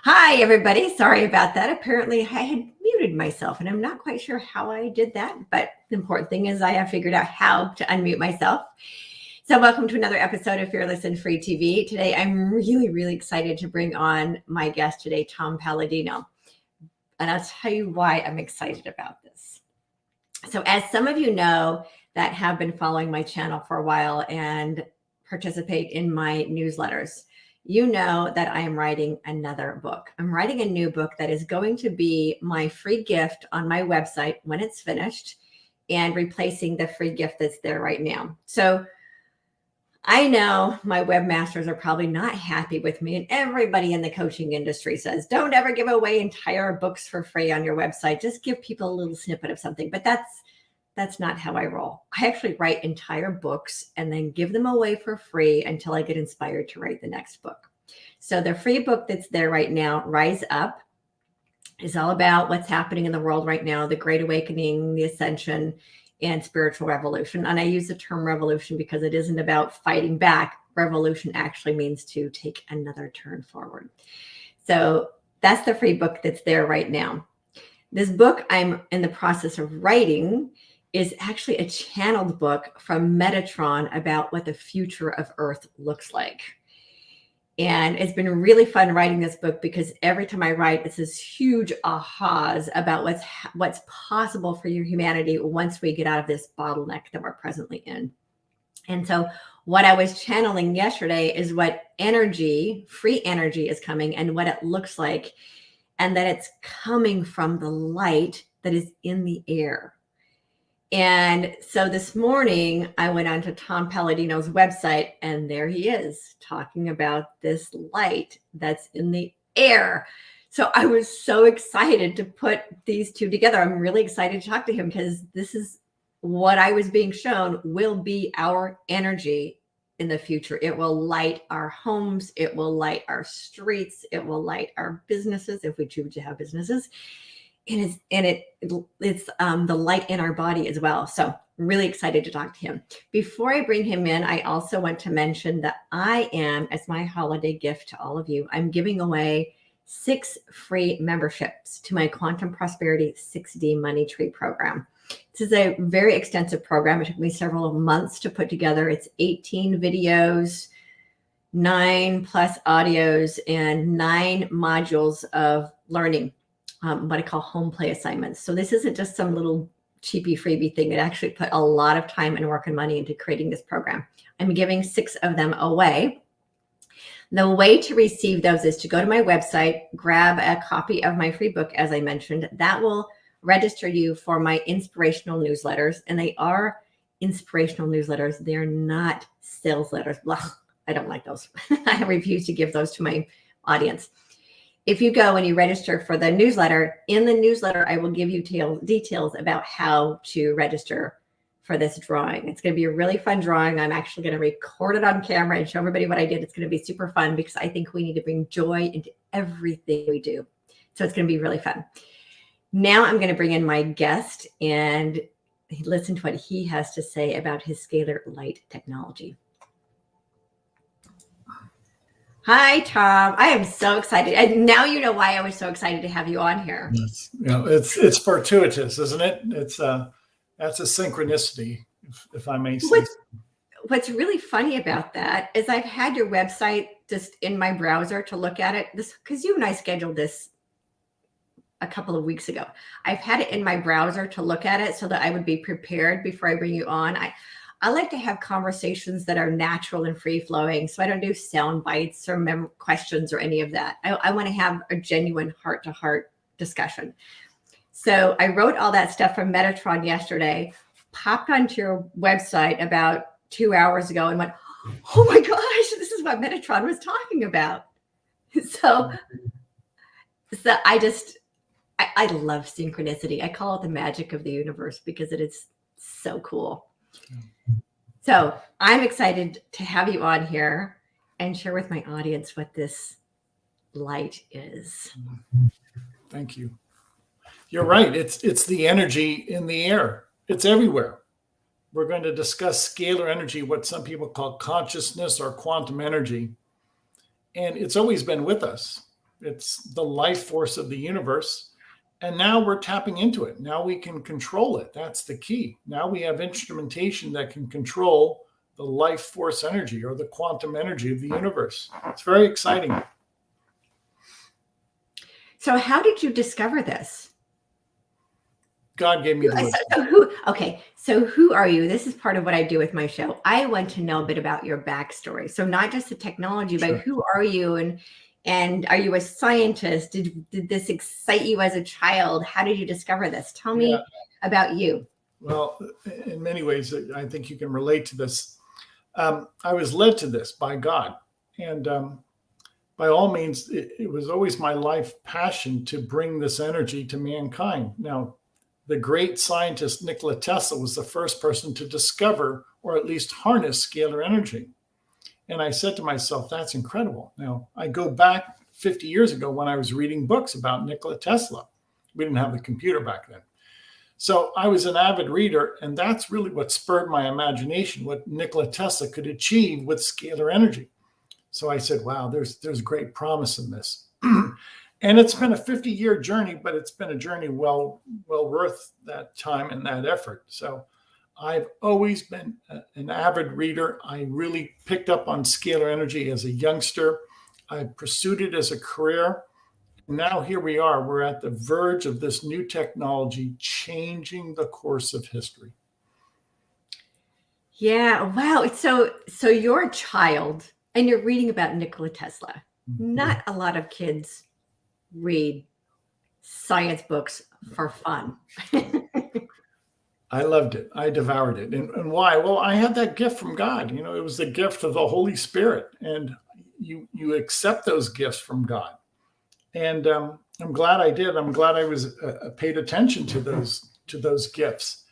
Hi, everybody. Sorry about that. Apparently, I had muted myself, and I'm not quite sure how I did that. But the important thing is I have figured out how to unmute myself. So welcome to another episode of Fearless and Free TV. Today, I'm really excited to bring on my guest today, Tom Paladino. And I'll tell you why I'm excited about this. So as some of you know that have been following my channel for a while and participate in my newsletters, you know that I am writing another book. I'm writing a new book that is going to be my free gift on my website when it's finished and replacing the free gift that's there right now. So I know my webmasters are probably not happy with me, and everybody in the coaching industry says, don't ever give away entire books for free on your website. Just give people a little snippet of something. But that's not how I roll. I actually write entire books and then give them away for free until I get inspired to write the next book. So the free book that's there right now, Rise Up, is all about what's happening in the world right now, the Great Awakening, the Ascension, and spiritual revolution. And I use the term revolution because it isn't about fighting back. Revolution actually means to take another turn forward. So that's the free book that's there right now. This book I'm in the process of writing is actually a channeled book from Metatron about what the future of Earth looks like. And it's been really fun writing this book because every time I write, it's this huge ahas about what's possible for your humanity once we get out of this bottleneck that we're presently in. And so what I was channeling yesterday is what energy, free energy is coming and what it looks like, and that it's coming from the light that is in the air. And so this morning, I went onto Tom Paladino's website, and there he is talking about this light that's in the air. So I was so excited to put these two together. I'm really excited to talk to him because this is what I was being shown will be our energy in the future. It will light our homes. It will light our streets. It will light our businesses if we choose to have businesses. And it's the light in our body as well. So really excited to talk to him. Before I bring him in, I also want to mention that I am, as my holiday gift to all of you, I'm giving away 6 free memberships to my Quantum Prosperity 6D Money Tree program. This is a very extensive program. It took me several months to put together. It's 18 videos, 9+ audios, and 9 modules of learning. What I call home play assignments. So this isn't just some little cheapy freebie thing. It actually put a lot of time and work and money into creating this program. I'm giving 6 of them away. The way to receive those is to go to my website, grab a copy of my free book, as I mentioned. That will register you for my inspirational newsletters. And they are inspirational newsletters. They're not sales letters. Blah, I don't like those. I refuse to give those to my audience. If you go and you register for the newsletter, in the newsletter, I will give you details about how to register for this drawing. It's going to be a really fun drawing. I'm actually going to record it on camera and show everybody what I did. It's going to be super fun because I think we need to bring joy into everything we do. So it's going to be really fun. Now I'm going to bring in my guest and listen to what he has to say about his Scalar Light technology. Hi, Tom. I am so excited. And now you know why I was so excited to have you on here. It's fortuitous, isn't it? It's that's a synchronicity, if I may say. What's really funny about that is I've had your website just in my browser to look at it. This because you and I scheduled this a couple of weeks ago. I've had it in my browser to look at it so that I would be prepared before I bring you on. I like to have conversations that are natural and free flowing. So I don't do sound bites or questions or any of that. I want to have a genuine heart to heart discussion. So I wrote all that stuff from Metatron yesterday, popped onto your website about 2 hours ago and went, oh my gosh, this is what Metatron was talking about. So I love synchronicity. I call it the magic of the universe because it is so cool. So I'm excited to have you on here and share with my audience what this light is. Thank you. You're right. It's the energy in the air. It's everywhere. We're going to discuss scalar energy, what some people call consciousness or quantum energy. And it's always been with us. It's the life force of the universe. And now we're tapping into it. Now we can control it. That's the key. Now we have instrumentation that can control the life force energy or the quantum energy of the universe. It's very exciting. So how did you discover this? God gave me the wisdom. So who are you? This is part of what I do with my show. I want to know a bit about your backstory. So not just the technology, but who are you, and are you a scientist? Did this excite you as a child? How did you discover this? Tell me about you. Well, in many ways, I think you can relate to this. I was led to this by God. And by all means, it was always my life passion to bring this energy to mankind. Now, the great scientist Nikola Tesla was the first person to discover or at least harness scalar energy. And I said to myself, that's incredible. Now, I go back 50 years ago when I was reading books about Nikola Tesla. We didn't have the computer back then. So I was an avid reader, and that's really what spurred my imagination, what Nikola Tesla could achieve with scalar energy. So I said, wow, there's great promise in this. And it's been a 50-year journey, but it's been a journey well worth that time and that effort. So I've always been an avid reader. I really picked up on scalar energy as a youngster. I pursued it as a career. Now here we are. We're at the verge of this new technology changing the course of history. Yeah, wow. So you're a child and you're reading about Nikola Tesla. Not a lot of kids read science books for fun. I loved it. I devoured it. And why? Well, I had that gift from God. You know, it was the gift of the Holy Spirit. And you accept those gifts from God. And I'm glad I did. I'm glad I was paid attention to those gifts.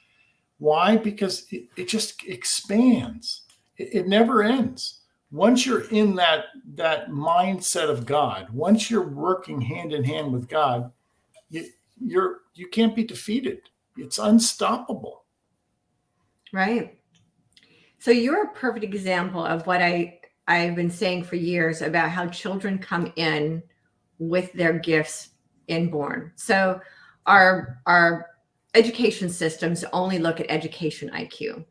Why? Because it just expands. It never ends. Once you're in that mindset of God, once you're working hand in hand with God, you can't be defeated. It's unstoppable. Right. So you're a perfect example of what I've been saying for years about how children come in with their gifts inborn. So our education systems only look at education IQ,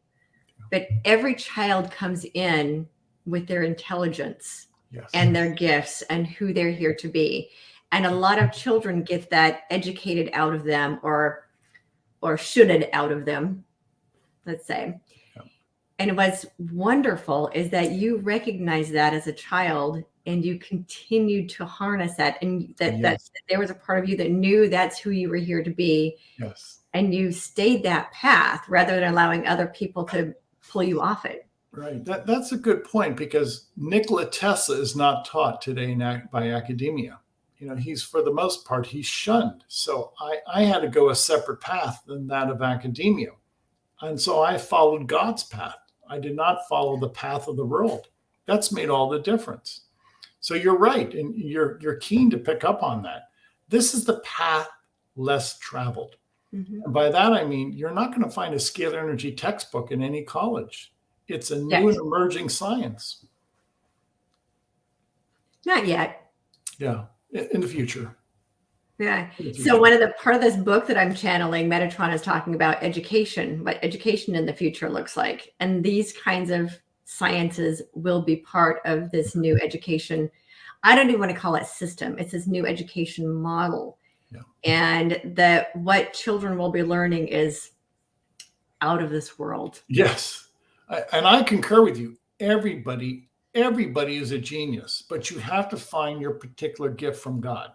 but every child comes in with their intelligence and their gifts and who they're here to be. And a lot of children get that educated out of them or shoulda out of them, let's say. Yeah. And what's wonderful is that you recognize that as a child and you continued to harness that, and that there was a part of you that knew that's who you were here to be. Yes. And you stayed that path rather than allowing other people to pull you off it. Right. That's a good point, because Nikola Tesla is not taught today by academia. You know, for the most part, he's shunned. So I had to go a separate path than that of academia. And so I followed God's path. I did not follow the path of the world. That's made all the difference. So you're right. And you're keen to pick up on that. This is the path less traveled. Mm-hmm. And by that, I mean, you're not going to find a scalar energy textbook in any college. It's a new and emerging science. Not yet. Yeah. In the future. Yeah. So part of this book that I'm channeling, Metatron, is talking about education, what education in the future looks like. And these kinds of sciences will be part of this new education. I don't even want to call it system. It's this new education model. Yeah. And what children will be learning is out of this world. Yes. And I concur with you. Everybody is a genius, but you have to find your particular gift from God.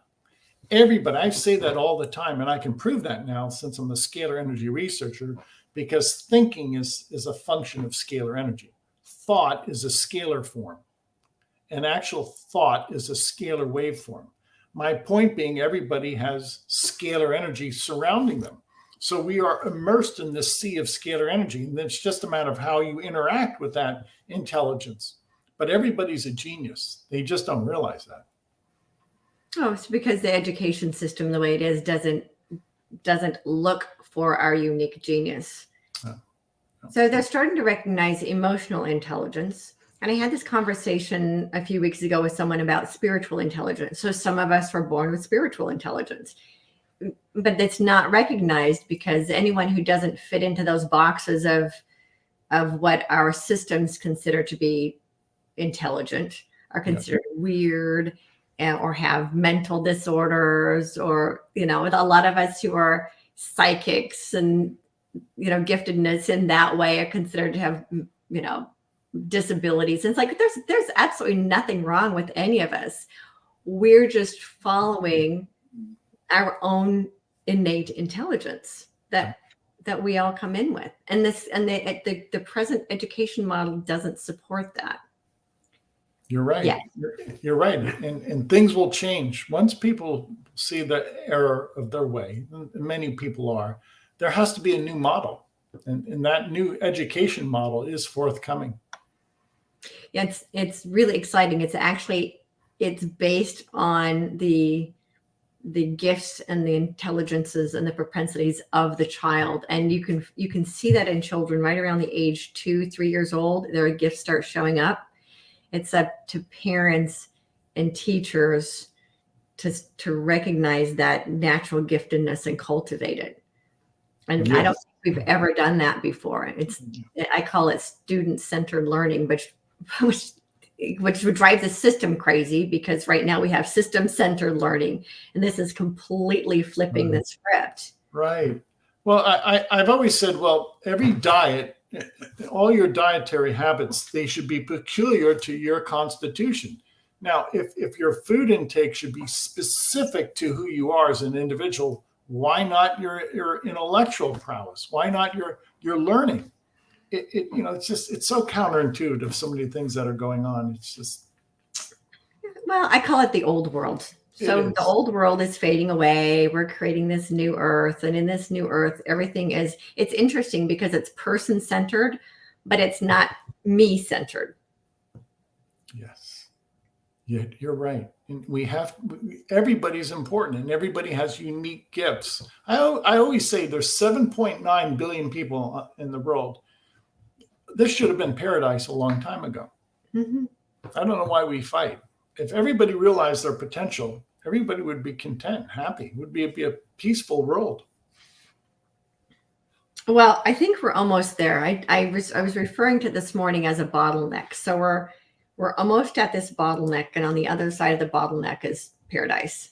Everybody, I say that all the time, and I can prove that now since I'm a scalar energy researcher, because thinking is a function of scalar energy. Thought is a scalar form, and actual thought is a scalar waveform. My point being, everybody has scalar energy surrounding them. So we are immersed in this sea of scalar energy, and it's just a matter of how you interact with that intelligence. But everybody's a genius. They just don't realize that. Oh, it's because the education system, the way it is, doesn't look for our unique genius. So they're starting to recognize emotional intelligence. And I had this conversation a few weeks ago with someone about spiritual intelligence. So some of us were born with spiritual intelligence, but it's not recognized because anyone who doesn't fit into those boxes of what our systems consider to be intelligent are considered weird, or have mental disorders, or, a lot of us who are psychics and, giftedness in that way are considered to have, disabilities. And it's like, there's absolutely nothing wrong with any of us. We're just following our own innate intelligence that we all come in with. And the present education model doesn't support that. You're right. Yeah. You're right. And things will change. Once people see the error of their way, and many people are, there has to be a new model. And that new education model is forthcoming. Yeah, it's really exciting. It's based on the gifts and the intelligences and the propensities of the child. And you can see that in children right around the age 2-3 years old. Their gifts start showing up. It's up to parents and teachers to recognize that natural giftedness and cultivate it. And I don't think we've ever done that before. I call it student-centered learning, which would drive the system crazy, because right now we have system-centered learning, and this is completely flipping the script. Right. Well, I've always said, well, every diet, all your dietary habits, they should be peculiar to your constitution. Now, if your food intake should be specific to who you are as an individual, why not your intellectual prowess? Why not your learning? It's so counterintuitive, so many things that are going on. It's just, well, I call it the old world. So the old world is fading away. We're creating this new earth. And in this new earth, it's interesting because it's person-centered, but it's not me-centered. Yes. Yeah, you're right. And everybody's important, and everybody has unique gifts. I always say there's 7.9 billion people in the world. This should have been paradise a long time ago. Mm-hmm. I don't know why we fight. If everybody realized their potential, everybody would be content, happy. It would be a peaceful world. Well, I think we're almost there. I was referring to this morning as a bottleneck. So we're almost at this bottleneck, and on the other side of the bottleneck is paradise.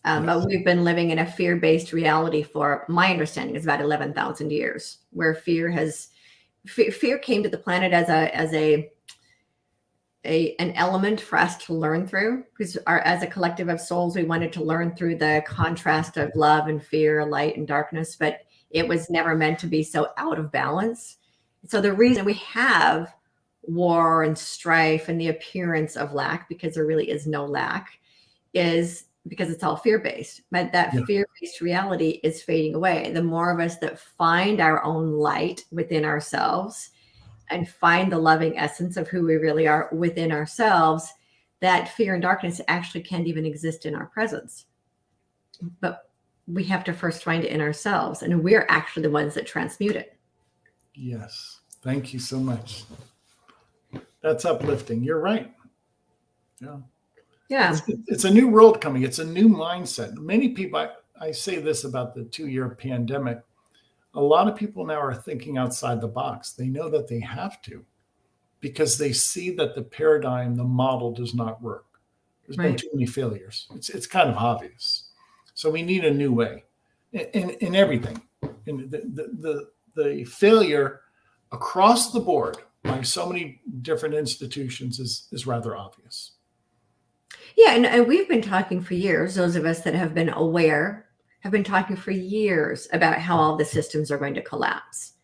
But we've been living in a fear-based reality for, my understanding, is about 11,000 years, where fear came to the planet as an element for us to learn through, because as a collective of souls, we wanted to learn through the contrast of love and fear, light and darkness, but it was never meant to be so out of balance. So the reason we have war and strife and the appearance of lack, because there really is no lack, is because it's all fear-based. But that fear-based reality is fading away. The more of us that find our own light within ourselves and find the loving essence of who we really are within ourselves, that fear and darkness actually can't even exist in our presence. But we have to first find it in ourselves, and we're actually the ones that transmute it. Yes. Thank you so much. That's uplifting. You're right. Yeah. Yeah. It's a new world coming. It's a new mindset. Many people, I say this about the 2-year pandemic. A lot of people now are thinking outside the box. They know that they have to, because they see that the paradigm, the model does not work. There's been too many failures. It's kind of obvious. So we need a new way in everything. In the failure across the board by so many different institutions is rather obvious. Yeah, and we've been talking for years, those of us that have been aware have been talking for years about how all the systems are going to collapse.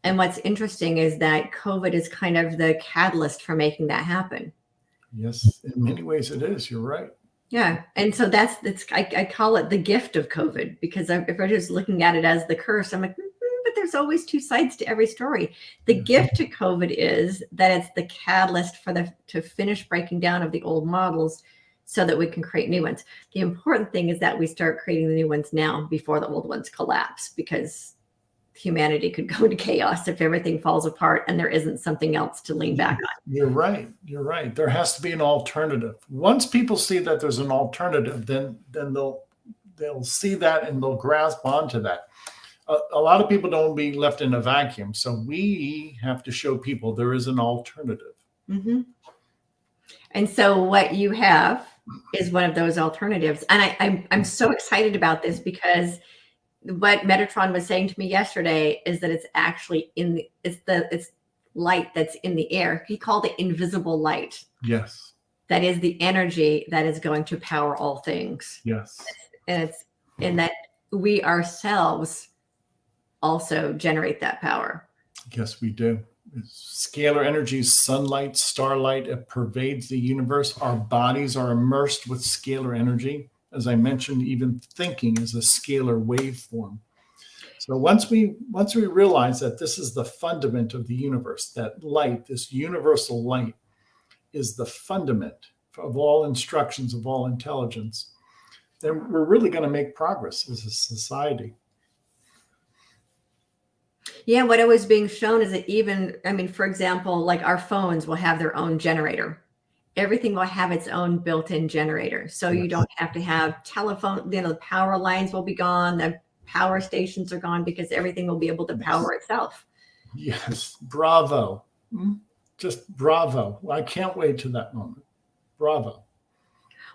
And what's interesting is that COVID is kind of the catalyst for making that happen. Yes, in many ways it is. You're right. Yeah. And so I call it the gift of COVID, because if we're just looking at it as the curse, I'm like, but there's always two sides to every story. The gift to COVID is that it's the catalyst to finish breaking down of the old models so that we can create new ones. The important thing is that we start creating the new ones now before the old ones collapse, because humanity could go into chaos if everything falls apart and there isn't something else to lean back on. You're right. You're right. There has to be an alternative. Once people see that there's an alternative, then they'll see that and they'll grasp onto that. A lot of people don't be left in a vacuum. So we have to show people there is an alternative. Mm-hmm. And so what you have is one of those alternatives. And I'm so excited about this because what Metatron was saying to me yesterday is that it's actually it's light that's in the air. He called it invisible light. Yes. That is the energy that is going to power all things. Yes. And it's in that we ourselves also generate that power. Yes, we do. Scalar energy is sunlight, starlight. It pervades the universe. Our bodies are immersed with scalar energy. As I mentioned, even thinking is a scalar waveform. So once we realize that this is the fundament of the universe, that light, this universal light, is the fundament of all instructions, of all intelligence, then we're really going to make progress as a society. Yeah, what it was being shown is that even, I mean, for example, like our phones will have their own generator. Everything will have its own built-in generator. So you don't have to have telephone, the power lines will be gone, the power stations are gone because everything will be able to power itself. Yes, bravo. Just bravo. I can't wait to that moment. Bravo.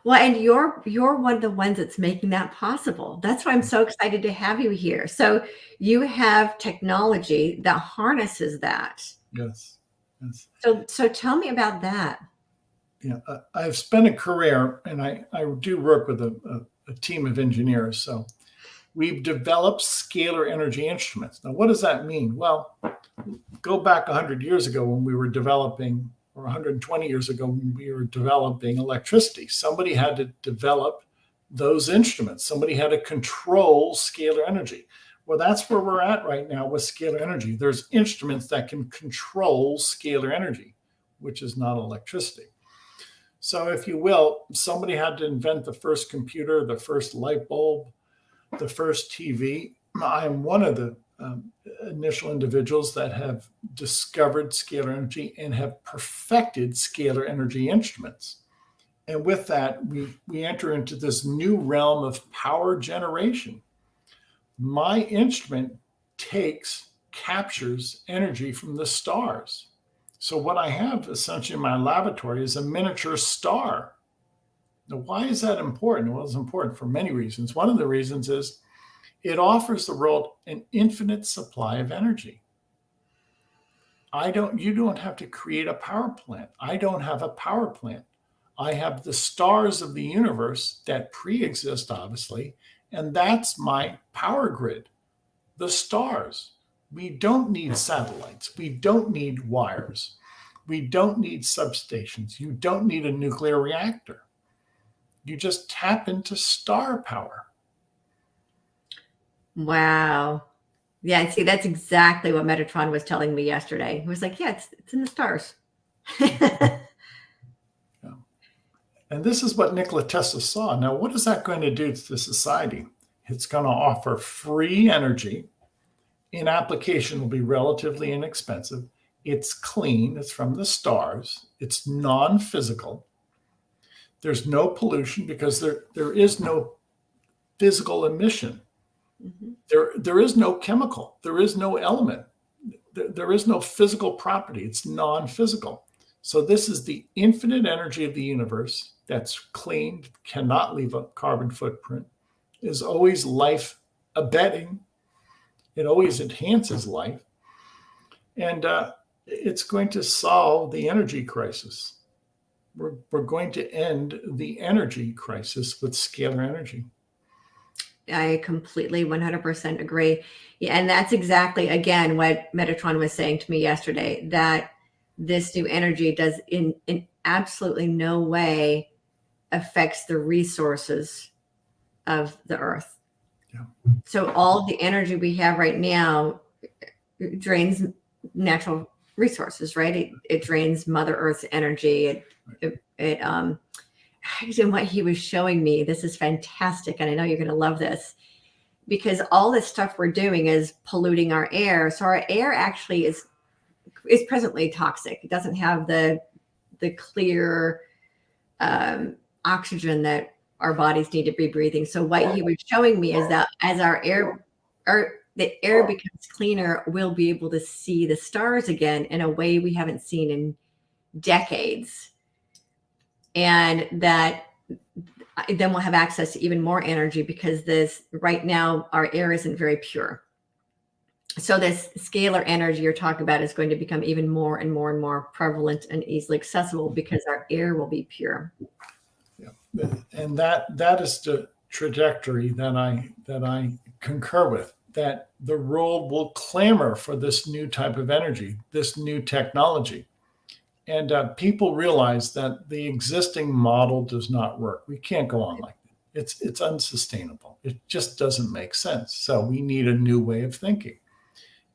Well, and you're one of the ones that's making that possible. That's why I'm so excited to have you here. So you have technology that harnesses that. Yes. Yes. So tell me about that. Yeah, I've spent a career, and I do work with a team of engineers. So we've developed scalar energy instruments. Now, what does that mean? Well, go back 100 years ago when we were developing, or 120 years ago when we were developing electricity. Somebody had to develop those instruments. Somebody had to control scalar energy. Well, that's where we're at right now with scalar energy. There's instruments that can control scalar energy, which is not electricity. So if you will, somebody had to invent the first computer, the first light bulb, the first TV. I am one of the initial individuals that have discovered scalar energy and have perfected scalar energy instruments. And with that, we enter into this new realm of power generation. My instrument captures energy from the stars. So what I have essentially in my laboratory is a miniature star. Now, why is that important? Well, it's important for many reasons. One of the reasons is it offers the world an infinite supply of energy. You don't have to create a power plant. I don't have a power plant. I have the stars of the universe that pre-exist, obviously, and that's my power grid, the stars. We don't need satellites. We don't need wires. We don't need substations. You don't need a nuclear reactor. You just tap into star power. Wow. Yeah, see, that's exactly what Metatron was telling me yesterday. He was like, yeah, it's in the stars. And this is what Nikola Tesla saw. Now, what is that going to do to society? It's going to offer free energy. In application will be relatively inexpensive. It's clean. It's from the stars. It's non-physical. There's no pollution because there is no physical emission. Mm-hmm. There is no chemical. There is no element. There is no physical property. It's non-physical. So this is the infinite energy of the universe that's clean, cannot leave a carbon footprint, is always life abetting. It always enhances life. And it's going to solve the energy crisis. We're going to end the energy crisis with scalar energy. I completely 100% agree. Yeah, and that's exactly, again, what Metatron was saying to me yesterday, that this new energy does in absolutely no way affects the resources of the earth. Yeah. So all the energy we have right now drains natural resources, right? It drains Mother Earth's energy. And what he was showing me, this is fantastic, and I know you're going to love this. because all this stuff we're doing is polluting our air. So our air actually is presently toxic. It doesn't have the clear oxygen that our bodies need to be breathing. So what he was showing me is that as the air becomes cleaner, we'll be able to see the stars again in a way we haven't seen in decades. And that then we'll have access to even more energy, because right now our air isn't very pure. So this scalar energy you're talking about is going to become even more and more and more prevalent and easily accessible, because our air will be pure. Yeah. And that is the trajectory that I concur with, that the world will clamor for this new type of energy, this new technology. And people realize that the existing model does not work. We can't go on like that. It's unsustainable. It just doesn't make sense. So we need a new way of thinking.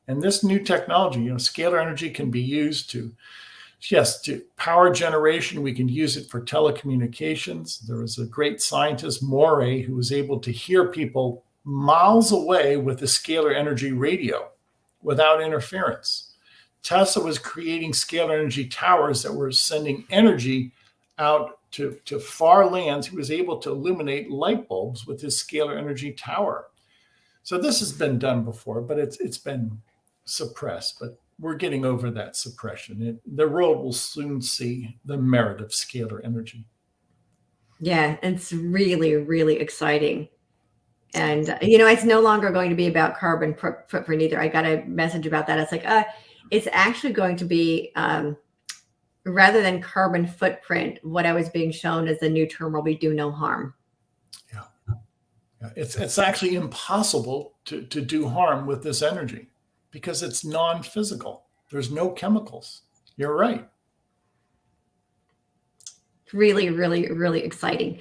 And this new technology, scalar energy can be used to power generation. We can use it for telecommunications. There was a great scientist, Morey, who was able to hear people miles away with a scalar energy radio without interference. Tesla was creating scalar energy towers that were sending energy out to far lands. He was able to illuminate light bulbs with his scalar energy tower. So this has been done before, but it's been suppressed. But we're getting over that suppression. The world will soon see the merit of scalar energy. Yeah, it's really, really exciting. And, it's no longer going to be about carbon footprint either. I got a message about that. It's like, it's actually going to be, rather than carbon footprint, what I was being shown as the new term will be do no harm. Yeah. It's actually impossible to do harm with this energy, because it's non-physical. There's no chemicals. You're right. Really, really, really exciting.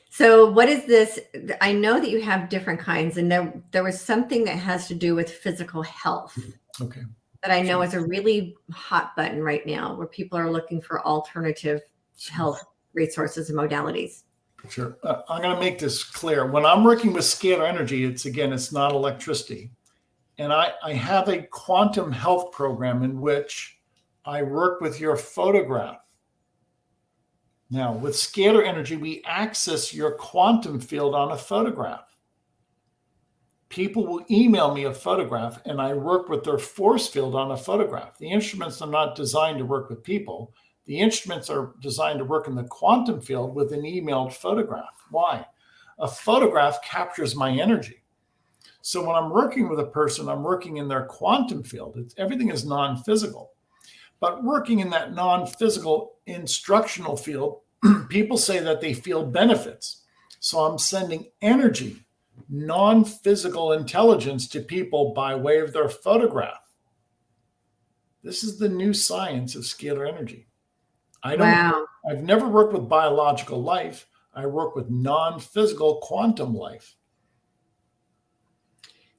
So what is this? I know that you have different kinds, and there was something that has to do with physical health. Okay. That I know is a really hot button right now, where people are looking for alternative health resources and modalities. Sure. I'm going to make this clear. When I'm working with scalar energy, it's not electricity. And I have a quantum health program in which I work with your photograph. Now, with scalar energy, we access your quantum field on a photograph. People will email me a photograph, and I work with their force field on a photograph. The instruments are not designed to work with people. The instruments are designed to work in the quantum field with an emailed photograph. Why? A photograph captures my energy. So when I'm working with a person, I'm working in their quantum field. Everything is non-physical. But working in that non-physical instructional field, people say that they feel benefits. So I'm sending energy, non-physical intelligence to people by way of their photograph. This is the new science of scalar energy. I've never worked with biological life. I work with non-physical quantum life.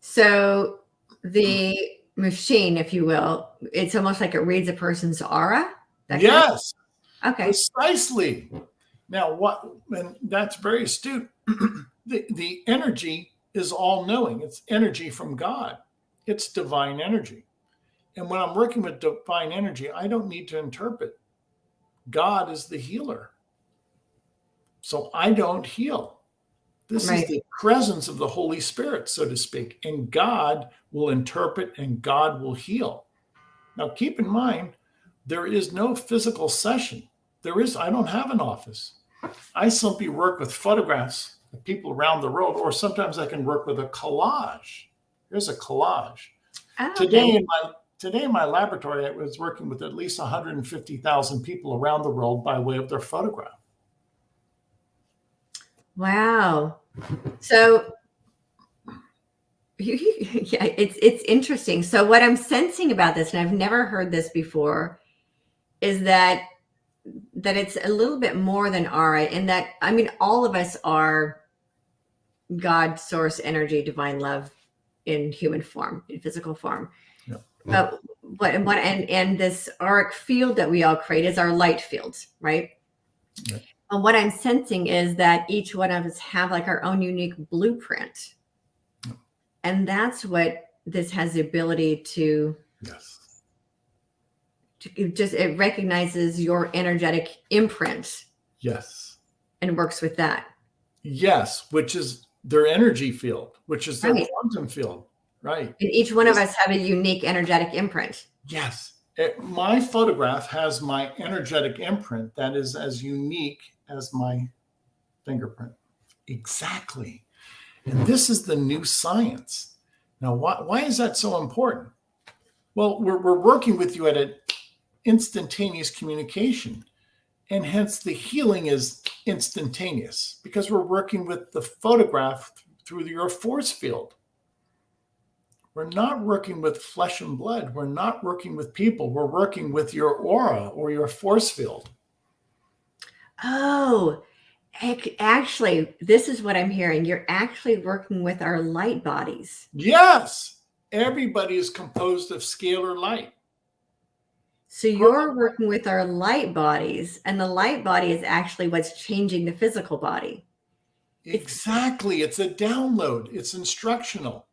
So the machine, if you will, it's almost like it reads a person's aura. Yes. Okay. Precisely. Now, and that's very astute. The energy is all knowing. It's energy from God. It's divine energy. And when I'm working with divine energy, I don't need to interpret. God is the healer. So I don't heal. This is the presence of the Holy Spirit, so to speak. And God will interpret and God will heal. Now, keep in mind, there is no physical session. I don't have an office. I simply work with photographs of people around the world, or sometimes I can work with a collage. Here's a collage. Oh, okay. Today in my laboratory, I was working with at least 150,000 people around the world by way of their photograph. Wow. So yeah, it's interesting. So what I'm sensing about this, and I've never heard this before, is that it's a little bit more than aura, and that, I mean, all of us are God, source, energy, divine love in human form, in physical form. Yeah. And this auric field that we all create is our light fields, right? Yeah. And what I'm sensing is that each one of us have like our own unique blueprint. And that's what this has the ability to, Yes. it recognizes your energetic imprint. Yes. And works with that. Yes, which is their energy field, which is their Right. quantum field. Right. And each one of us have a unique energetic imprint. Yes. My photograph has my energetic imprint that is as unique as my fingerprint. Exactly. And this is the new science. Now, why is that so important? Well, we're working with you at an instantaneous communication. And hence the healing is instantaneous because we're working with the photograph through your force field. We're not working with flesh and blood. We're not working with people. We're working with your aura or your force field. Oh, actually, this is what I'm hearing. You're actually working with our light bodies. Yes. Everybody is composed of scalar light. So you're working with our light bodies, and the light body is actually what's changing the physical body. Exactly. It's a download. It's instructional.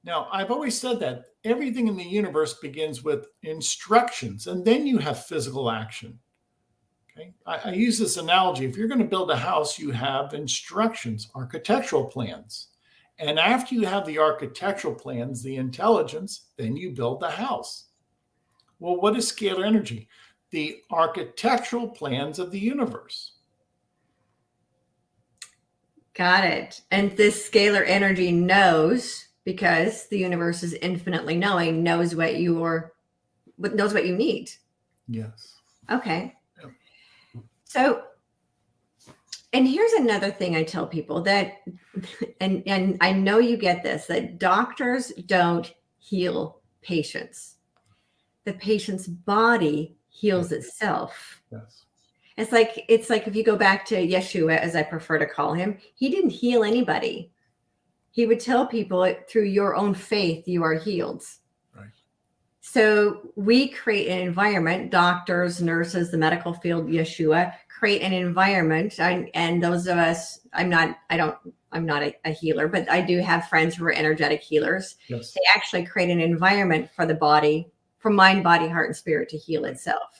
Now, I've always said that everything in the universe begins with instructions, and then you have physical action. Okay. I use this analogy. If you're going to build a house, you have instructions, architectural plans. And after you have the architectural plans, the intelligence, then you build the house. Well, what is scalar energy? The architectural plans of the universe. Got it. And this scalar energy knows, because the universe is infinitely knowing, knows what you need. Yes. Okay. Yep. So, and here's another thing I tell people that, and I know you get this, that doctors don't heal patients. The patient's body heals itself. Yes. It's like if you go back to Yeshua, as I prefer to call him, he didn't heal anybody. He would tell people through your own faith, you are healed. Right. So we create an environment, doctors, nurses, the medical field, Yeshua, create an environment. And those of us, I'm not a healer, but I do have friends who are energetic healers. Yes. They actually create an environment for the body, for mind, body, heart, and spirit to heal itself.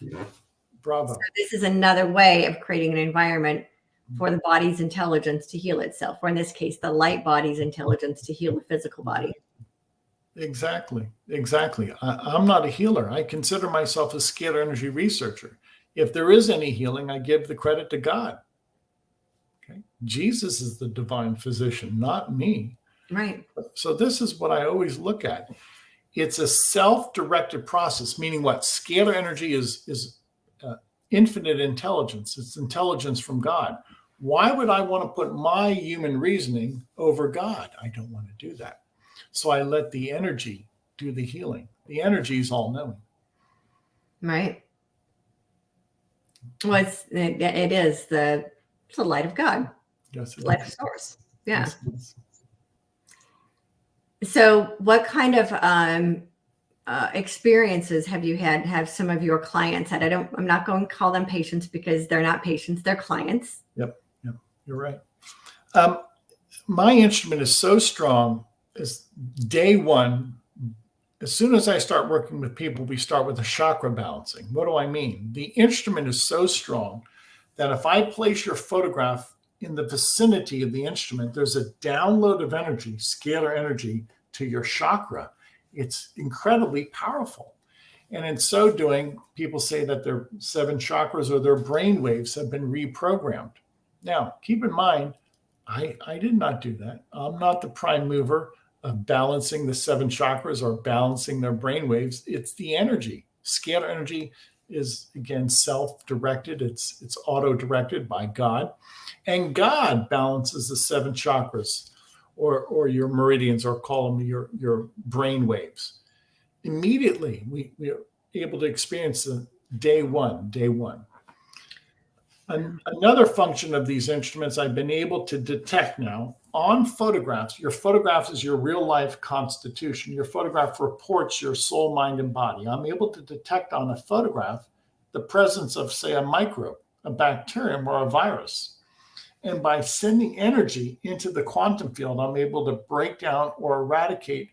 Bravo. So this is another way of creating an environment for the body's intelligence to heal itself, or in this case, the light body's intelligence to heal the physical body. Exactly. I'm not a healer. I consider myself a scalar energy researcher. If there is any healing, I give the credit to God. Okay. Jesus is the divine physician, not me. Right. So this is what I always look at. It's a self-directed process, meaning what? Scalar energy is infinite intelligence. It's intelligence from God. Why would I want to put my human reasoning over God? I don't want to do that. So I let the energy do the healing. The energy is all knowing. Right. Well, it is the light of God. Yes, it life is. source. Yeah. Yes. So what kind of experiences have you have some of your clients had? I'm not going to call them patients because they're not patients, they're clients. Yep. You're right. My instrument is so strong. As day one, as soon as I start working with people, we start with a chakra balancing. What do I mean? The instrument is so strong that if I place your photograph in the vicinity of the instrument, there's a download of energy, scalar energy, to your chakra. It's incredibly powerful. And in so doing, people say that their 7 chakras or their brain waves have been reprogrammed. Now, keep in mind, I did not do that. I'm not the prime mover of balancing the 7 chakras or balancing their brain waves. It's the energy. Scalar energy is, again, self-directed. It's auto-directed by God. And God balances the 7 chakras or your meridians, or call them your brain waves. Immediately, we are able to experience the day one. Another function of these instruments I've been able to detect now on photographs. Your photograph is your real life constitution. Your photograph reports your soul, mind, and body. I'm able to detect on a photograph the presence of, say, a microbe, a bacterium, or a virus. And by sending energy into the quantum field, I'm able to break down or eradicate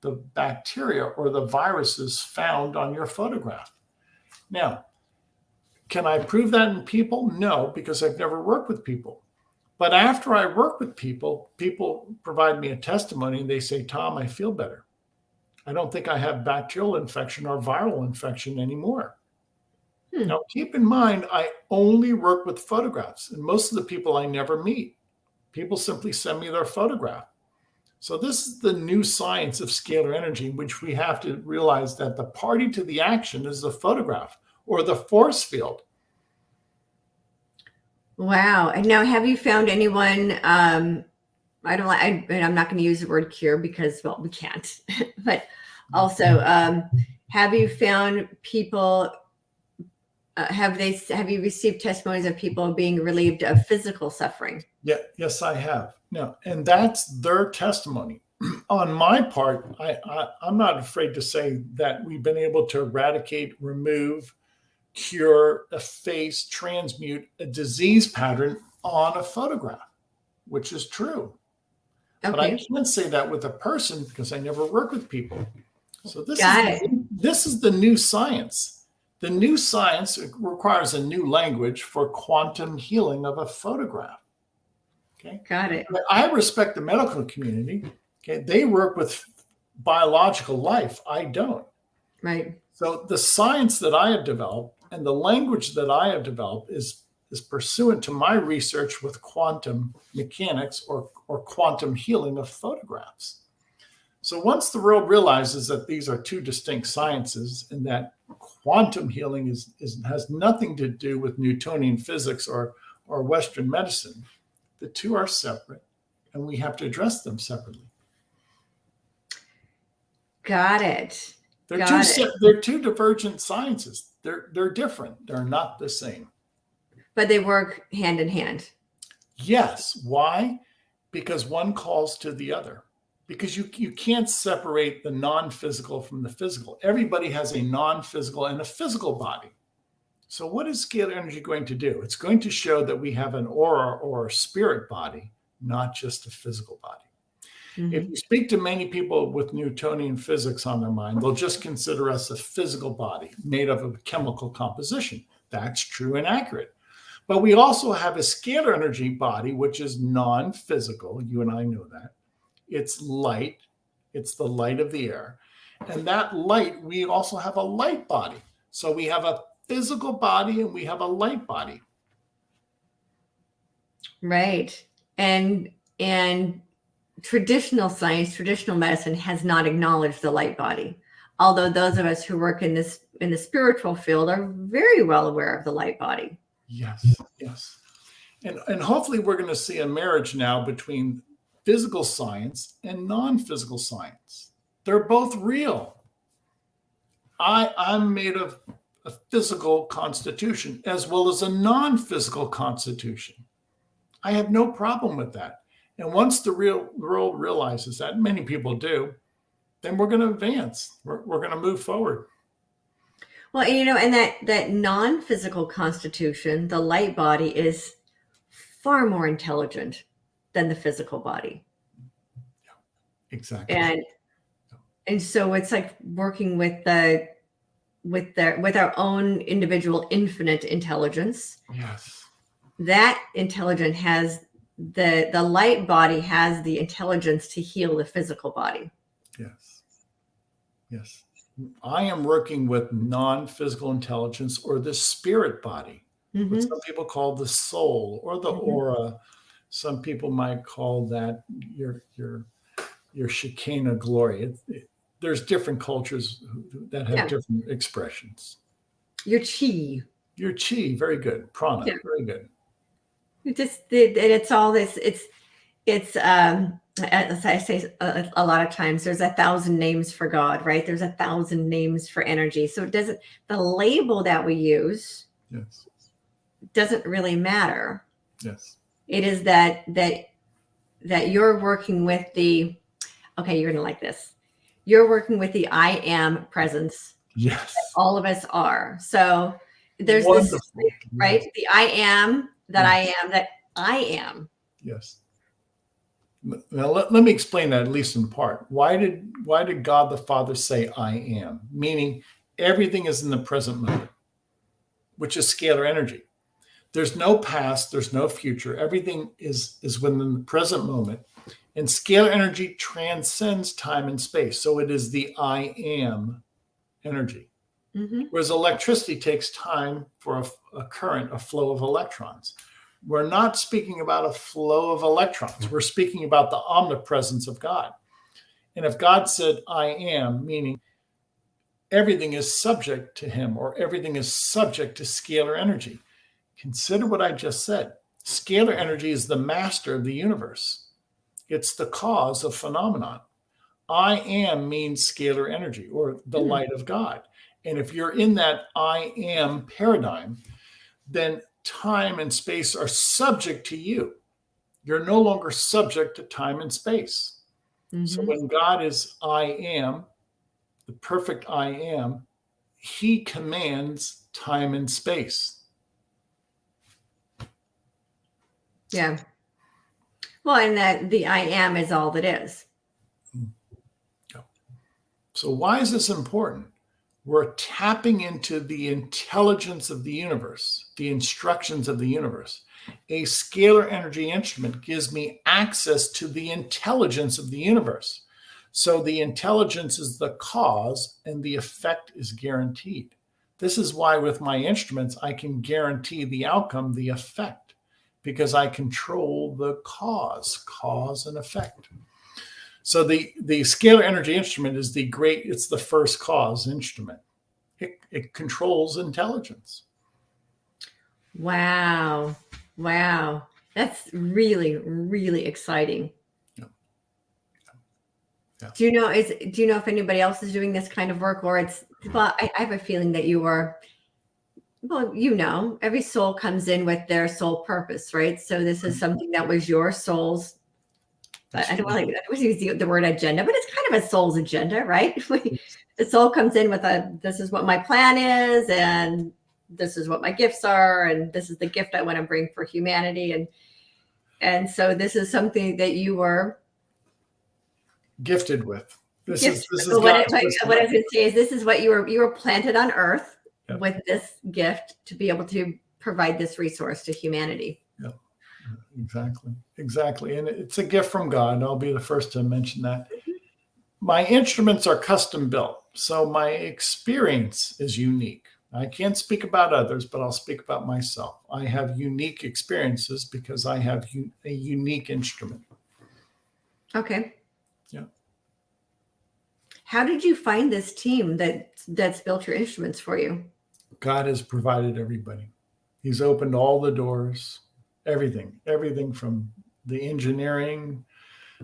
the bacteria or the viruses found on your photograph. Now, can I prove that in people? No, because I've never worked with people. But after I work with people, people provide me a testimony and they say, Tom, I feel better. I don't think I have bacterial infection or viral infection anymore. Now, keep in mind, I only work with photographs, and most of the people I never meet. People simply send me their photograph. So this is the new science of scalar energy, in which we have to realize that the party to the action is the photograph or the force field. Wow. And now, have you found anyone, I'm not going to use the word cure because, well, we can't, but also, have you found people, have you received testimonies of people being relieved of physical suffering? Yeah, yes, I have. No, and that's their testimony. On my part, I'm not afraid to say that we've been able to eradicate, remove, cure, efface, transmute a disease pattern on a photograph, which is true. Okay. But I can't say that with a person because I never work with people. So this is the new science. The new science requires a new language for quantum healing of a photograph. Okay. Got it. I respect the medical community. Okay. They work with biological life. I don't. Right. So the science that I have developed and the language that I have developed is pursuant to my research with quantum mechanics or quantum healing of photographs. So once the world realizes that these are two distinct sciences and that quantum healing has nothing to do with Newtonian physics or Western medicine, the two are separate and we have to address them separately. Got it. They're two divergent sciences. They're different. They're not the same. But they work hand in hand. Yes. Why? Because one calls to the other. Because you can't separate the non-physical from the physical. Everybody has a non-physical and a physical body. So what is scalar energy going to do? It's going to show that we have an aura or a spirit body, not just a physical body. Mm-hmm. If you speak to many people with Newtonian physics on their mind, they'll just consider us a physical body made of a chemical composition. That's true and accurate. But we also have a scalar energy body, which is non-physical. You and I know that. It's light. It's the light of the air. And that light, we also have a light body. So we have a physical body and we have a light body. Right. And traditional science, traditional medicine has not acknowledged the light body. Although those of us who work in the spiritual field are very well aware of the light body. Yes, yes. And hopefully we're going to see a marriage now between physical science and non-physical science. They're both real. I'm made of a physical constitution as well as a non-physical constitution. I have no problem with that. And once the real world realizes that, and many people do, then we're going to advance. We're going to move forward. Well, and that non-physical constitution, the light body, is far more intelligent than the physical body. Yeah, exactly. And so it's like working with our own individual infinite intelligence. Yes. That intelligence has the light body has the intelligence to heal the physical body. Yes. Yes. I am working with non-physical intelligence or the spirit body, mm-hmm. what some people call the soul or the mm-hmm. aura. Some people might call that your Shekinah glory. There's different cultures that have different expressions. Your chi. Your chi, very good. Prana, very good. It's all this. It's as I say a lot of times, there's 1,000 names for God, right? There's 1,000 names for energy. So the label that we use doesn't really matter. Yes. It is that you're working with you're going to like this. You're working with the I am presence. Yes. All of us are. So there's wonderful. This, right? The I am that I am, that I am. Yes. Now let me explain that, at least in part. Why did God the Father say I am? Meaning everything is in the present moment, which is scalar energy. There's no past, there's no future. Everything is within the present moment. And scalar energy transcends time and space. So it is the I am energy. Mm-hmm. Whereas electricity takes time for a current, a flow of electrons. We're not speaking about a flow of electrons. We're speaking about the omnipresence of God. And if God said, I am, meaning everything is subject to him, or everything is subject to scalar energy. Consider what I just said. Scalar energy is the master of the universe. It's the cause of phenomenon. I am means scalar energy, or the light of God. And if you're in that I am paradigm, then time and space are subject to you. You're no longer subject to time and space. Mm-hmm. So when God is I am, the perfect I am, he commands time and space. Yeah. Well, and that the I am is all that is. So why is this important? We're tapping into the intelligence of the universe, the instructions of the universe. A scalar energy instrument gives me access to the intelligence of the universe. So the intelligence is the cause and the effect is guaranteed. This is why with my instruments, I can guarantee the outcome, the effect, because I control the cause and effect. So the scalar energy instrument is it's the first cause instrument. It controls intelligence. Wow. Wow. That's really, really exciting. Yeah. Yeah. Do you know if anybody else is doing this kind of work, or I have a feeling that you are, every soul comes in with their soul purpose, right? So this is something that was your soul's, I don't want to use the word agenda, but it's kind of a soul's agenda, right? The soul comes in with this is what my plan is, and this is what my gifts are, and this is the gift I want to bring for humanity. And so this is something that you were gifted with. This is what I was going to say is this is what you were planted on earth with this gift to be able to provide this resource to humanity. Yep. Exactly. And it's a gift from God. And I'll be the first to mention that. My instruments are custom built. So my experience is unique. I can't speak about others, but I'll speak about myself. I have unique experiences because I have a unique instrument. Okay. Yeah. How did you find this team that's built your instruments for you? God has provided everybody. He's opened all the doors, everything from the engineering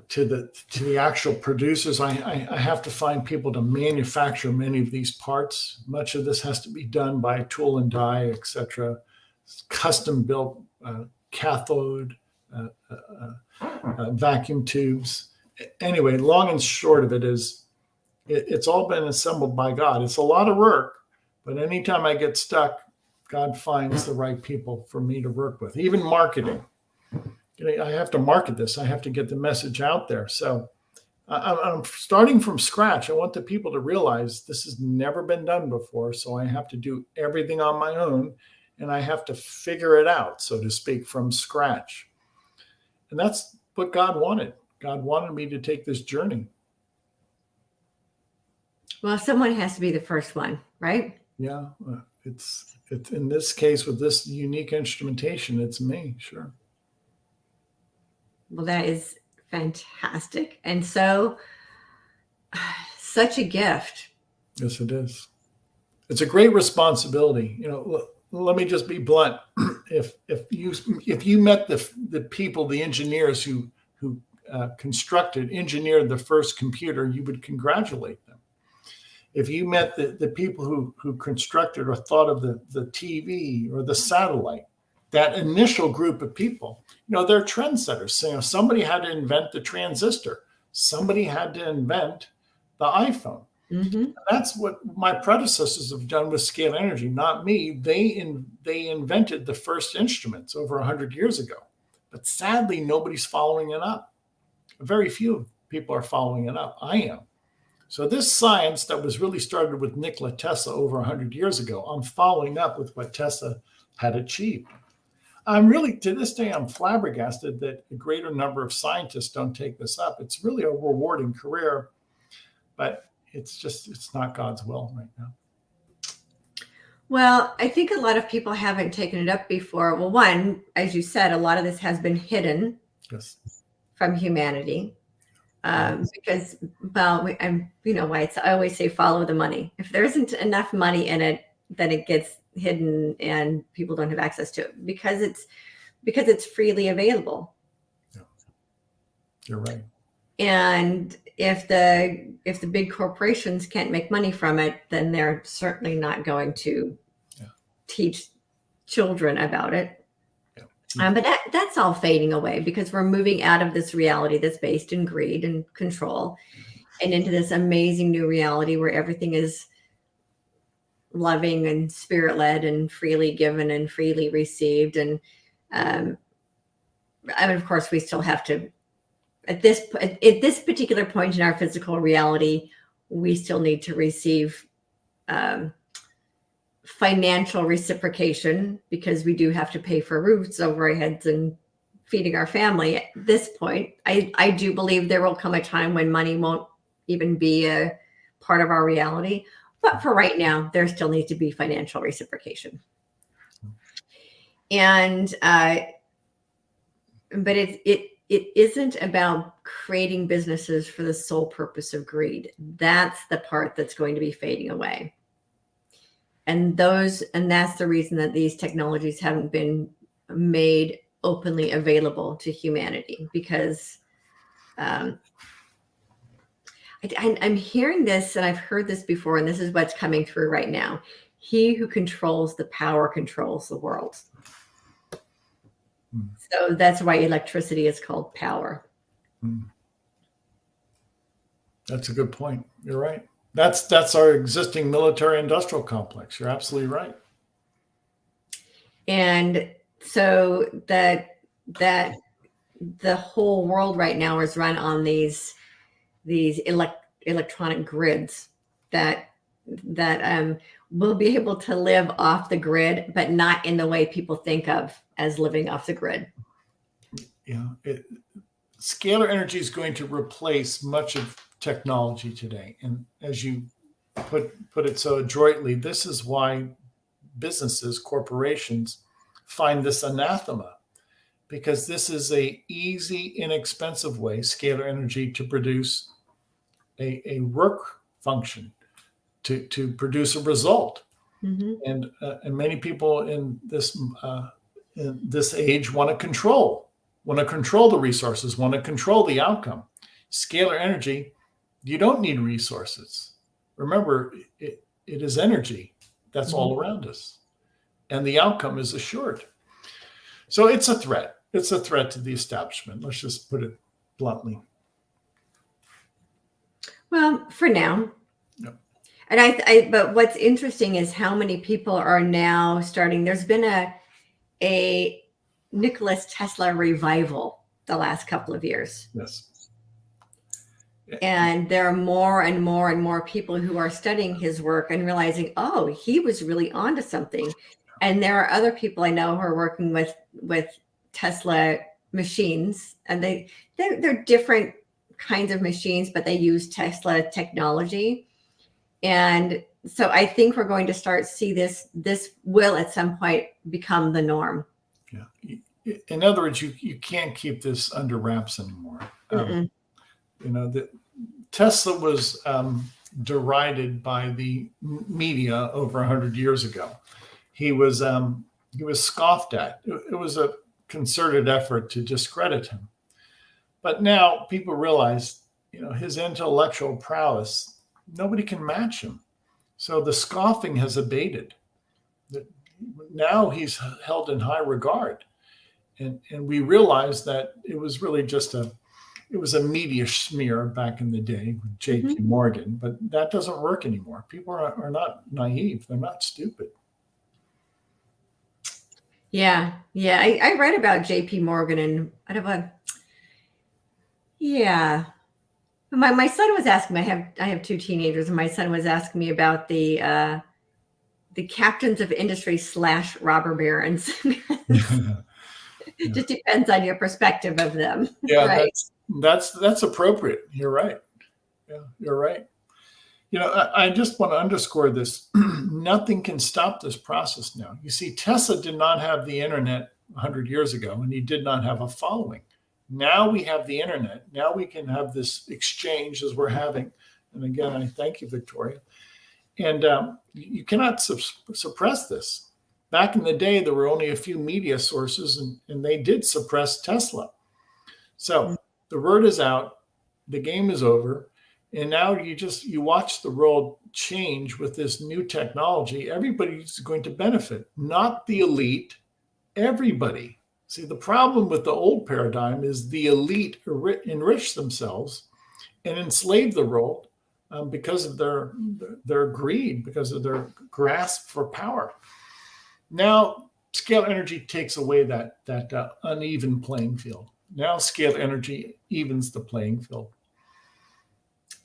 to the actual producers. I have to find people to manufacture many of these parts. Much of this has to be done by tool and die, etc. Custom built cathode, vacuum tubes. Anyway, long and short of it is, it's all been assembled by God. It's a lot of work, but anytime I get stuck, God finds the right people for me to work with. Even marketing. I have to market this. I have to get the message out there. So I'm starting from scratch. I want the people to realize this has never been done before. So I have to do everything on my own, and I have to figure it out, so to speak, from scratch. And that's what God wanted. God wanted me to take this journey. Well, someone has to be the first one, right? Yeah. It's in this case, with this unique instrumentation, it's me. Sure. Well, that is fantastic. And so such a gift. Yes, it is. It's a great responsibility. Let me just be blunt. If you met the people, the engineers who engineered the first computer, you would congratulate them. If you met the people who constructed or thought of the TV or the satellite, that initial group of people, they're trendsetters. Somebody had to invent the transistor. Somebody had to invent the iPhone. Mm-hmm. And that's what my predecessors have done with Scalar Energy, not me. They invented the first instruments over 100 years ago. But sadly, nobody's following it up. Very few people are following it up. I am. So this science that was really started with Nikola Tesla over 100 years ago, I'm following up with what Tesla had achieved. I'm really, to this day, I'm flabbergasted that a greater number of scientists don't take this up. It's really a rewarding career, but it's not God's will right now. Well, I think a lot of people haven't taken it up before. Well, one, as you said, a lot of this has been hidden from humanity. Because, well, I always say follow the money. If there isn't enough money in it, then it gets hidden and people don't have access to it because it's freely available. Yeah. You're right. And if the big corporations can't make money from it, then they're certainly not going to teach children about it. But that's all fading away because we're moving out of this reality that's based in greed and control and into this amazing new reality where everything is loving and spirit-led and freely given and freely received. And of course, we still have to, at this particular point in our physical reality, we still need to receive financial reciprocation because we do have to pay for roofs over our heads and feeding our family. At this point, I do believe there will come a time when money won't even be a part of our reality. But for right now, there still needs to be financial reciprocation. And but it isn't about creating businesses for the sole purpose of greed. That's the part that's going to be fading away. And that's the reason that these technologies haven't been made openly available to humanity, because I'm hearing this, and I've heard this before, and this is what's coming through right now. He who controls the power controls the world. So that's why electricity is called power. That's a good point. You're right. That's our existing military industrial complex. You're absolutely right. And so that the whole world right now is run on these electronic grids that will be able to live off the grid, but not in the way people think of as living off the grid. Yeah. Scalar Energy is going to replace much of technology today. And as you put it so adroitly, this is why businesses, corporations find this anathema, because this is a easy, inexpensive way, Scalar Energy, to produce a work function, to produce a result. Mm-hmm. And many people in this age want to control the resources, want to control the outcome. Scalar Energy, you don't need resources. Remember, it is energy that's all around us, and the outcome is assured. So it's a threat. It's a threat to the establishment. Let's just put it bluntly. Well, for now. Yep. And but what's interesting is how many people are now starting. There's been a Nikola Tesla revival the last couple of years. Yes. And there are more and more and more people who are studying his work and realizing, oh, he was really onto something. And there are other people I know who are working with Tesla machines, and they're different kinds of machines, but they use Tesla technology. And so I think we're going to start see this will at some point become the norm. Yeah. In other words, you can't keep this under wraps anymore. Tesla was derided by the media over 100 years ago. He was scoffed at. It was a concerted effort to discredit him. But now people realize, his intellectual prowess, nobody can match him. So the scoffing has abated. Now he's held in high regard. And we realize that it was really just a media smear back in the day with J.P. Morgan, but that doesn't work anymore. People are not naive. They're not stupid. Yeah. Yeah. I read about JP Morgan and I don't know. Yeah. My son was asking me, I have two teenagers, and my son was asking me about the captains of industry / robber barons. It Yeah, just depends on your perspective of them, yeah, right? that's appropriate. You're right. Yeah, you're right. I just want to underscore this. Nothing can stop this process now. You see, Tesla did not have the internet 100 years ago, and he did not have a following. Now we have the internet. Now we can have this exchange as we're having. And again, I thank you, Victoria. And you cannot suppress this. Back in the day, there were only a few media sources, and they did suppress Tesla. So the word is out, the game is over, and now you watch the world change with this new technology. Everybody's going to benefit, not the elite, everybody. See, the problem with the old paradigm is the elite enrich themselves and enslave the world because of their greed, because of their grasp for power. Now, Scalar Energy takes away that uneven playing field. Now, Scalar Energy evens the playing field.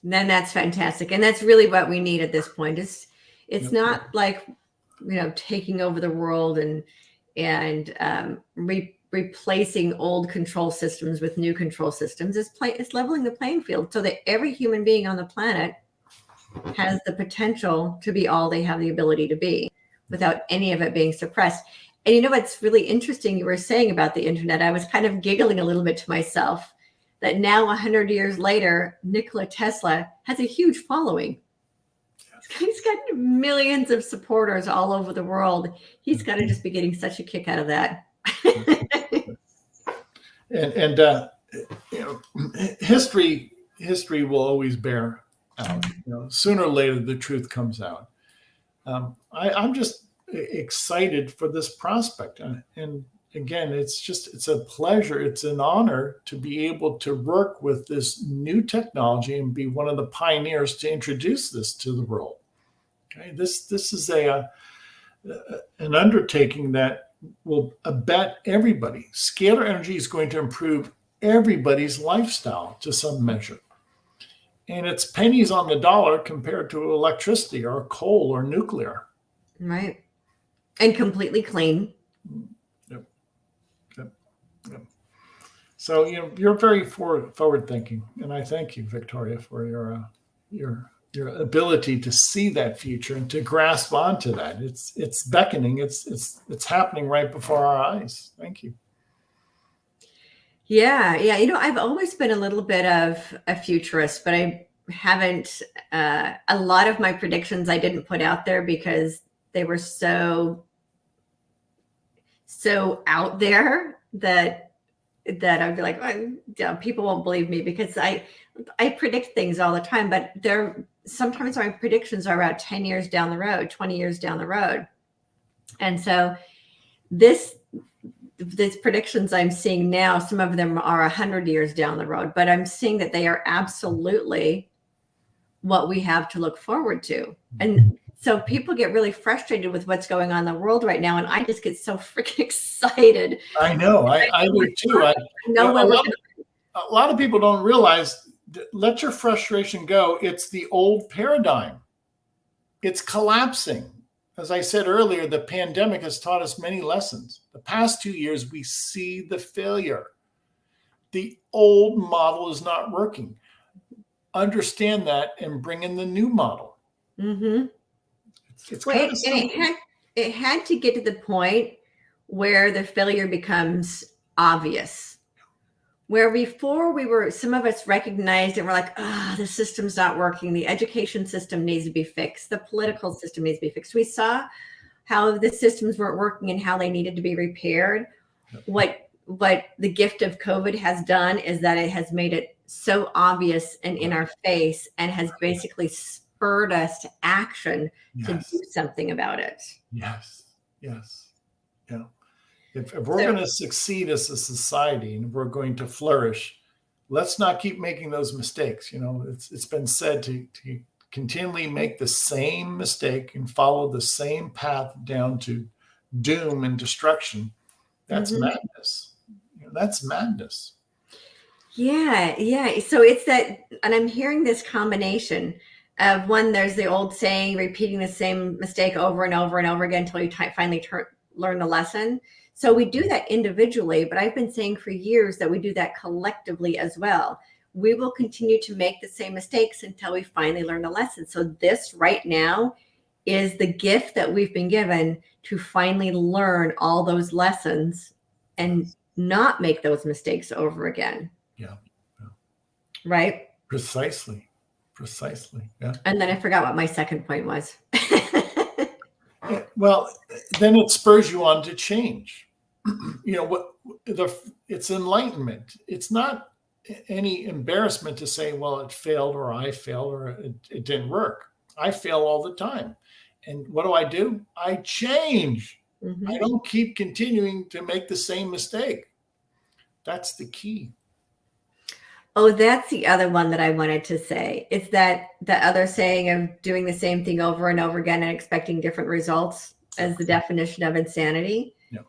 Then that's fantastic, and that's really what we need at this point. It's Yep. not like taking over the world and replacing old control systems with new control systems. It's leveling the playing field so that every human being on the planet has the potential to be all they have the ability to be without any of it being suppressed. And what's really interesting you were saying about the internet, I was kind of giggling a little bit to myself that now 100 years later, Nikola Tesla has a huge following. He's got millions of supporters all over the world. He's got to just be getting such a kick out of that. and history will always bear out. Sooner or later, the truth comes out. I'm just excited for this prospect, and again, it's a pleasure, it's an honor to be able to work with this new technology and be one of the pioneers to introduce this to the world. Okay, this is an undertaking that will abet everybody. Scalar Energy is going to improve everybody's lifestyle to some measure. And it's pennies on the dollar compared to electricity or coal or nuclear. Right. And completely clean. Yep. So you're very forward thinking, and I thank you, Victoria, for your ability to see that future and to grasp onto that. It's beckoning. It's happening right before our eyes. Thank you. Yeah. I've always been a little bit of a futurist, but I haven't. A lot of my predictions I didn't put out there because they were so out there that I'd be like, oh, people won't believe me because I predict things all the time, but sometimes my predictions are about 10 years down the road, 20 years down the road. And so these predictions I'm seeing now, some of them are 100 years down the road, but I'm seeing that they are absolutely what we have to look forward to. And so people get really frustrated with what's going on in the world right now. And I just get so freaking excited. I know. I would too. A lot of people don't realize, let your frustration go. It's the old paradigm. It's collapsing. As I said earlier, the pandemic has taught us many lessons. The past 2 years, we see the failure. The old model is not working. Understand that and bring in the new model. Mm-hmm. It's well, kind of simple. It had to get to the point where the failure becomes obvious. Where before some of us recognized it, we're like, the system's not working. The education system needs to be fixed. The political system needs to be fixed. We saw how the systems weren't working and how they needed to be repaired. What the gift of COVID has done is that it has made it so obvious and in our face and has basically spurred us to action to do something about it. Yes. Yeah. If we're going to succeed as a society and we're going to flourish, let's not keep making those mistakes. It's been said to continually make the same mistake and follow the same path down to doom and destruction. That's Mhm. madness. That's madness. Yeah, yeah. So it's that, and I'm hearing this combination of one, there's the old saying, repeating the same mistake over and over and over again until you finally learn the lesson. So we do that individually, but I've been saying for years that we do that collectively as well. We will continue to make the same mistakes until we finally learn the lesson. So this right now is the gift that we've been given to finally learn all those lessons and not make those mistakes over again. Yeah. Right? Precisely. Yeah. And then I forgot what my second point was. Well, then it spurs you on to change. It's enlightenment. It's not any embarrassment to say, well, it failed, or I failed, or it didn't work. I fail all the time. And what do? I change. Mm-hmm. I don't keep continuing to make the same mistake. That's the key. Oh, that's the other one that I wanted to say. It's that the other saying of doing the same thing over and over again and expecting different results as the definition of insanity. Yeah.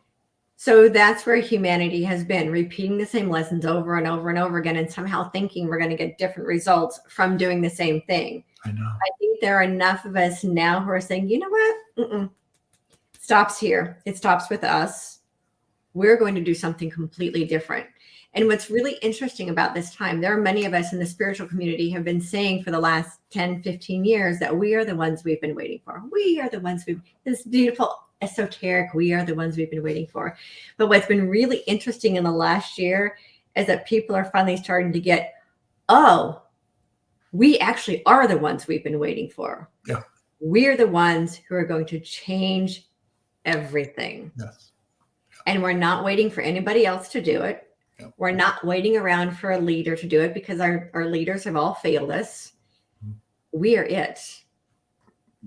So that's where humanity has been, repeating the same lessons over and over and over again, and somehow thinking we're going to get different results from doing the same thing. I know. I think there are enough of us now who are saying, you know what? It stops here. It stops with us. We're going to do something completely different. And what's really interesting about this time, there are many of us in the spiritual community have been saying for the last 10, 15 years that we are the ones we've been waiting for. We are the ones this beautiful esoteric, we are the ones we've been waiting for. But what's been really interesting in the last year is that people are finally starting to get, oh, we actually are the ones we've been waiting for. Yeah. We're the ones who are going to change everything. Yes. And we're not waiting for anybody else to do it. Yeah. We're not waiting around for a leader to do it because our leaders have all failed us. We are it.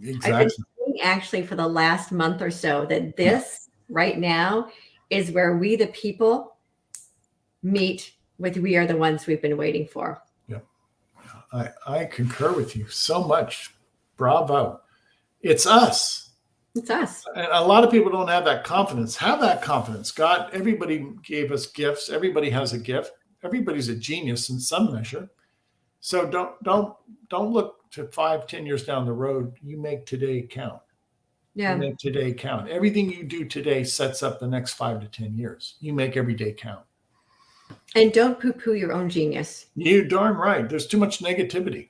Exactly. I've been saying actually for the last month or so that this right now is where we, the people, meet with we are the ones we've been waiting for. Yeah. I concur with you so much. Bravo. It's us. It's us. And a lot of people don't have that confidence. Have that confidence. God, everybody gave us gifts. Everybody has a gift. Everybody's a genius in some measure. So don't look to 5-10 years down the road. You make today count. Yeah. You make today count. Everything you do today sets up the next 5 to 10 years. You make every day count. And don't poo-poo your own genius. You darn right. There's too much negativity.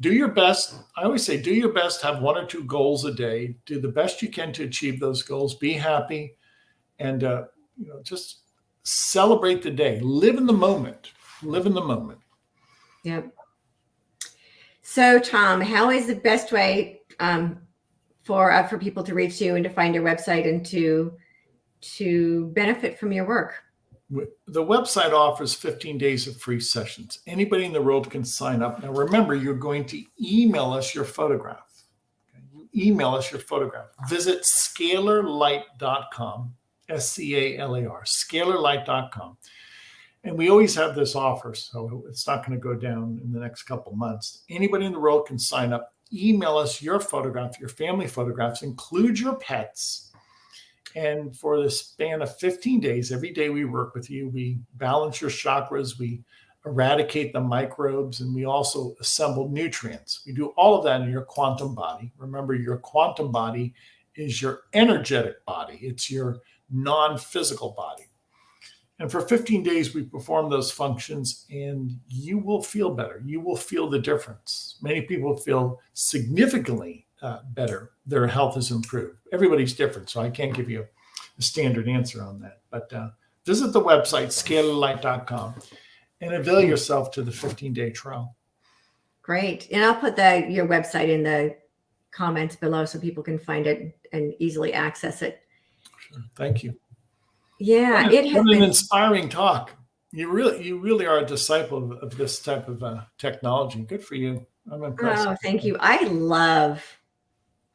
Do your best. I always say, do your best. Have 1 or 2 goals a day. Do the best you can to achieve those goals. Be happy, and just celebrate the day. Live in the moment. Live in the moment. Yep. So, Tom, how is the best way for people to reach you and to find your website and to benefit from your work? The website offers 15 days of free sessions. Anybody in the world can sign up. Now, remember, you're going to email us your photograph. Okay? You email us your photograph. Visit scalarlight.com, SCALAR, scalarlight.com. And we always have this offer, so it's not going to go down in the next couple months. Anybody in the world can sign up. Email us your photograph, your family photographs, include your pets. And for the span of 15 days, every day we work with you, we balance your chakras, we eradicate the microbes, and we also assemble nutrients. We do all of that in your quantum body. Remember, your quantum body is your energetic body. It's your non-physical body. And for 15 days, we perform those functions, and you will feel better. You will feel the difference. Many people feel significantly better. Their health is improved. Everybody's different, so I can't give you a standard answer on that. But visit the website, scalarlight.com, and avail yourself to the 15-day trial. Great. And I'll put your website in the comments below so people can find it and easily access it. Sure. Thank you. Yeah, it has been an inspiring talk. You really are a disciple of this type of technology. Good for you. I'm impressed. Oh, thank you. I love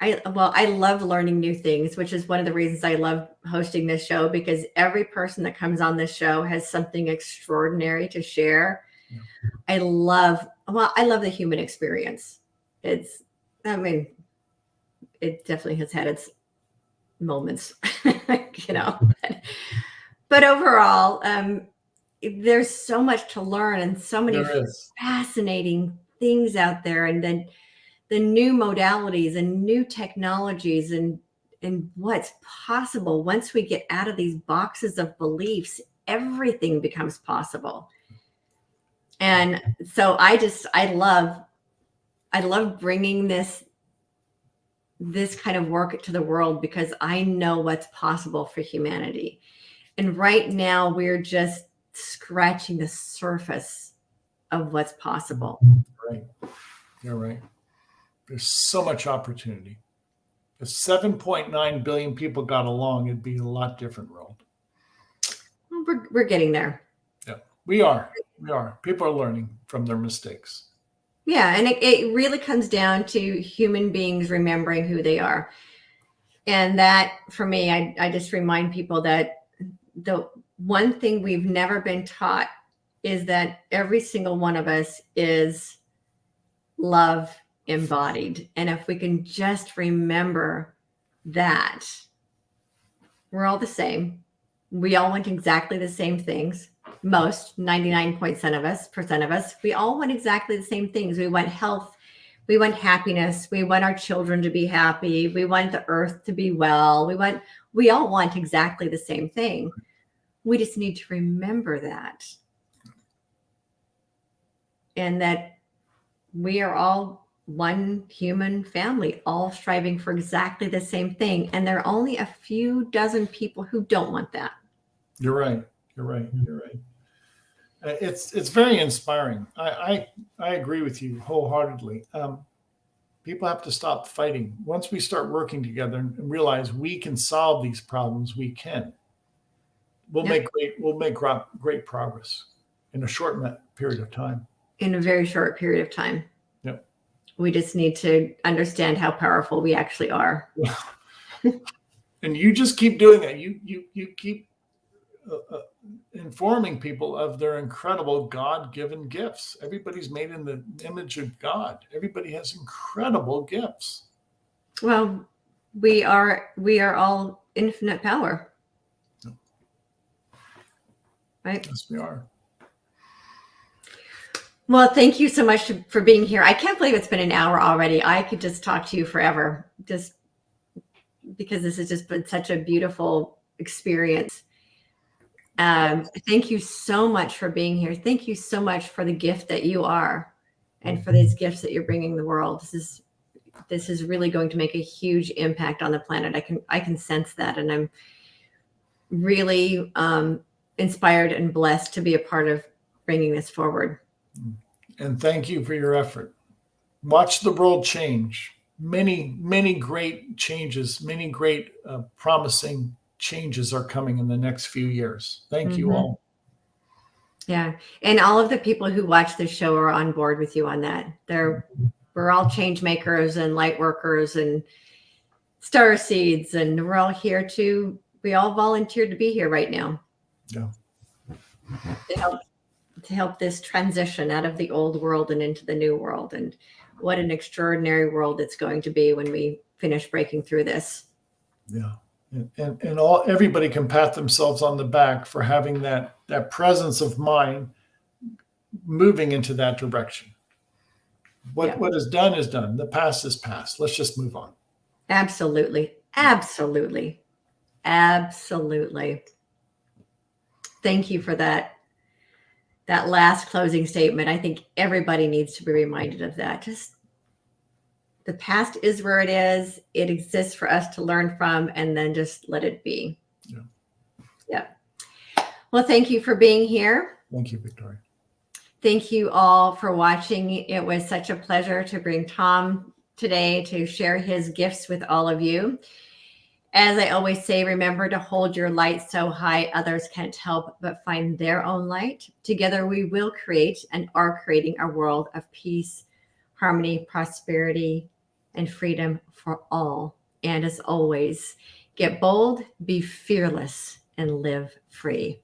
learning new things, which is one of the reasons I love hosting this show, because every person that comes on this show has something extraordinary to share. Yeah. I love the human experience. It definitely has had its moments, you know. But overall, there's so much to learn and so many There is. fascinating things out there, and then the new modalities and new technologies and what's possible once we get out of these boxes of beliefs. Everything becomes possible. And so I love bringing this kind of work to the world, because I know what's possible for humanity. And right now we're just scratching the surface of what's possible. Right. You're right. There's so much opportunity. If 7.9 billion people got along, it'd be a lot different world. Well, we're getting there. Yeah, we are. People are learning from their mistakes. Yeah, and it really comes down to human beings remembering who they are. And that, for me, I just remind people that the one thing we've never been taught is that every single one of us is love embodied. And if we can just remember that we're all the same, we all want exactly the same things. Most 99% of us, we all want exactly the same things. We want health, we want happiness, we want our children to be happy, we want the earth to be well, we all want exactly the same thing. We just need to remember that, and that we are all one human family, all striving for exactly the same thing. And there are only a few dozen people who don't want that. You're right. It's very inspiring. I agree with you wholeheartedly. People have to stop fighting. Once we start working together and realize we can solve these problems, we can. We'll make great progress in a short period of time. In a very short period of time. Yep. We just need to understand how powerful we actually are. And you just keep doing that. You keep informing people of their incredible God-given gifts. Everybody's made in the image of God. Everybody has incredible gifts. Well, we are all infinite power. Right? Yes, we are. Well, thank you so much for being here. I can't believe it's been an hour already. I could just talk to you forever, just because this has just been such a beautiful experience. Thank you so much for being here. Thank you so much for the gift that you are, and for these gifts that you're bringing the world. This is really going to make a huge impact on the planet. I can sense that, and I'm really inspired and blessed to be a part of bringing this forward. And thank you for your effort. Watch the world change. Many great changes, many great promising changes are coming in the next few years. Thank you all. Yeah. And all of the people who watch this show are on board with you on that. We're all change makers and light workers and star seeds, and we're all here we all volunteered to be here right now. Yeah. To help this transition out of the old world and into the new world. And what an extraordinary world it's going to be when we finish breaking through this. Yeah. And everybody can pat themselves on the back for having that presence of mind moving into that direction. What is done is done. The past is past. Let's just move on. Absolutely. Thank you for that last closing statement. I think everybody needs to be reminded of that. Just the past is where it is. It exists for us to learn from, and then just let it be. Yeah. Well, thank you for being here. Thank you, Victoria. Thank you all for watching. It was such a pleasure to bring Tom today to share his gifts with all of you. As I always say, remember to hold your light so high others can't help but find their own light. Together we will create and are creating a world of peace, harmony, prosperity, and freedom for all. And as always, get bold, be fearless, and live free.